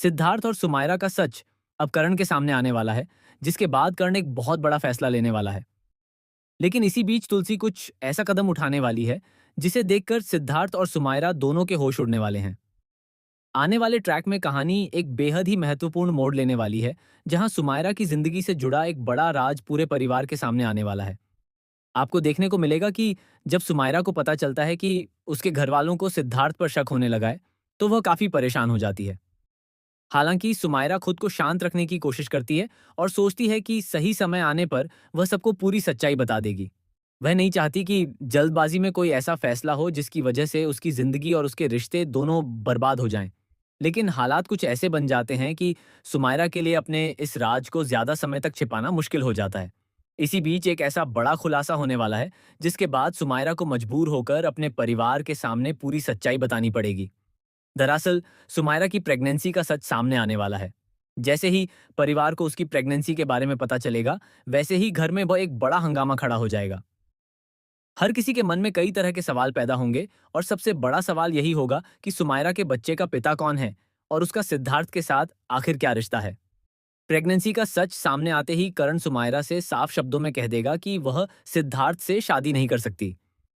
सिद्धार्थ और सुमायरा का सच अब करण के सामने आने वाला है, जिसके बाद करण एक बहुत बड़ा फैसला लेने वाला है। लेकिन इसी बीच तुलसी कुछ ऐसा कदम उठाने वाली है, जिसे देखकर सिद्धार्थ और सुमायरा दोनों के होश उड़ने वाले हैं। आने वाले ट्रैक में कहानी एक बेहद ही महत्वपूर्ण मोड़ लेने वाली है, जहां सुमायरा की जिंदगी से जुड़ा एक बड़ा राज पूरे परिवार के सामने आने वाला है। आपको देखने को मिलेगा कि जब सुमायरा को पता चलता है कि उसके घरवालों को सिद्धार्थ पर शक होने लगा है, तो वह काफी परेशान हो जाती है। हालांकि सुमायरा खुद को शांत रखने की कोशिश करती है और सोचती है कि सही समय आने पर वह सबको पूरी सच्चाई बता देगी। वह नहीं चाहती कि जल्दबाजी में कोई ऐसा फैसला हो जिसकी वजह से उसकी जिंदगी और उसके रिश्ते दोनों बर्बाद हो जाएं। लेकिन हालात कुछ ऐसे बन जाते हैं कि सुमायरा के लिए अपने इस राज को ज्यादा समय तक छिपाना मुश्किल हो जाता है। इसी बीच एक ऐसा बड़ा खुलासा होने वाला है, जिसके बाद सुमायरा को मजबूर होकर अपने परिवार के सामने पूरी सच्चाई बतानी पड़ेगी। दरअसल सुमायरा की प्रेगनेंसी का सच सामने आने वाला है। जैसे ही परिवार को उसकी प्रेगनेंसी के बारे में पता चलेगा, वैसे ही घर में वह एक बड़ा हंगामा खड़ा हो जाएगा। हर किसी के मन में कई तरह के सवाल पैदा होंगे और सबसे बड़ा सवाल यही होगा कि सुमायरा के बच्चे का पिता कौन है और उसका सिद्धार्थ के साथ आखिर क्या रिश्ता है। प्रेगनेंसी का सच सामने आते ही करण सुमायरा से साफ शब्दों में कह देगा कि वह सिद्धार्थ से शादी नहीं कर सकती।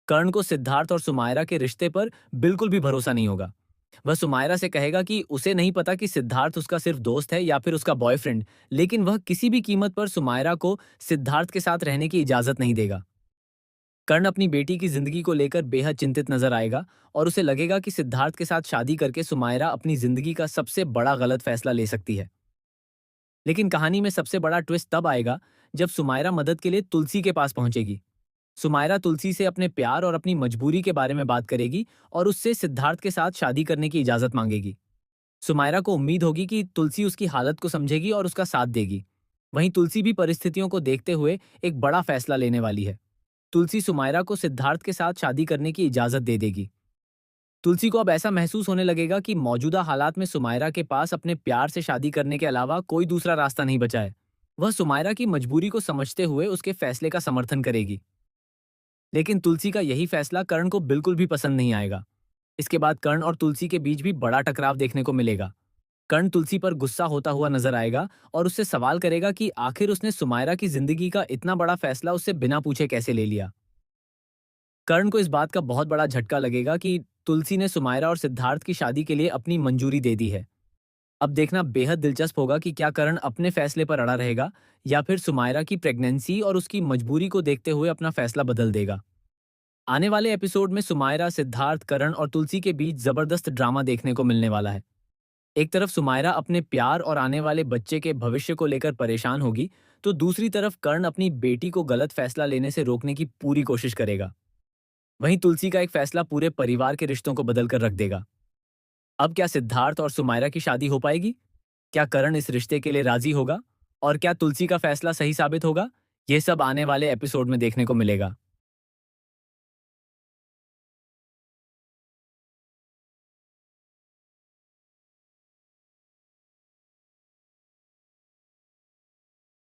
करण को सिद्धार्थ और सुमायरा के रिश्ते पर बिल्कुल भी भरोसा नहीं होगा। वह सुमायरा से कहेगा कि उसे नहीं पता कि सिद्धार्थ उसका सिर्फ दोस्त है या फिर उसका बॉयफ्रेंड, लेकिन वह किसी भी कीमत पर सुमायरा को सिद्धार्थ के साथ रहने की इजाजत नहीं देगा। कर्ण अपनी बेटी की जिंदगी को लेकर बेहद चिंतित नजर आएगा और उसे लगेगा कि सिद्धार्थ के साथ शादी करके सुमायरा अपनी जिंदगी का सबसे बड़ा गलत फैसला ले सकती है। लेकिन कहानी में सबसे बड़ा ट्विस्ट तब आएगा जब सुमायरा मदद के लिए तुलसी के पास पहुंचेगी। सुमायरा तुलसी से अपने प्यार और अपनी मजबूरी के बारे में बात करेगी और उससे सिद्धार्थ के साथ शादी करने की इजाजत मांगेगी। सुमायरा को उम्मीद होगी कि तुलसी उसकी हालत को समझेगी और उसका साथ देगी। वहीं तुलसी भी परिस्थितियों को देखते हुए एक बड़ा फैसला लेने वाली है। तुलसी सुमायरा को सिद्धार्थ के साथ शादी करने की इजाजत दे देगी। तुलसी को अब ऐसा महसूस होने लगेगा कि मौजूदा हालात में सुमायरा के पास अपने प्यार से शादी करने के अलावा कोई दूसरा रास्ता नहीं बचा है। वह सुमायरा की मजबूरी को समझते हुए उसके फैसले का समर्थन करेगी। लेकिन तुलसी का यही फैसला कर्ण को बिल्कुल भी पसंद नहीं आएगा। इसके बाद कर्ण और तुलसी के बीच भी बड़ा टकराव देखने को मिलेगा। कर्ण तुलसी पर गुस्सा होता हुआ नजर आएगा और उससे सवाल करेगा कि आखिर उसने सुमायरा की जिंदगी का इतना बड़ा फैसला उससे बिना पूछे कैसे ले लिया। कर्ण को इस बात का बहुत बड़ा झटका लगेगा कि तुलसी ने सुमायरा और सिद्धार्थ की शादी के लिए अपनी मंजूरी दे दी है। अब देखना बेहद दिलचस्प होगा कि क्या कर्ण अपने फैसले पर अड़ा रहेगा या फिर सुमायरा की प्रेगनेंसी और उसकी मजबूरी को देखते हुए अपना फैसला बदल देगा। आने वाले एपिसोड में सुमायरा, सिद्धार्थ, करण और तुलसी के बीच जबरदस्त ड्रामा देखने को मिलने वाला है। एक तरफ सुमायरा अपने प्यार और आने वाले बच्चे के भविष्य को लेकर परेशान होगी, तो दूसरी तरफ कर्ण अपनी बेटी को गलत फैसला लेने से रोकने की पूरी कोशिश करेगा। वहीं तुलसी का एक फैसला पूरे परिवार के रिश्तों को बदल कर रख देगा। अब क्या सिद्धार्थ और सुमायरा की शादी हो पाएगी? क्या करण इस रिश्ते के लिए राजी होगा? और क्या तुलसी का फैसला सही साबित होगा? यह सब आने वाले एपिसोड में देखने को मिलेगा।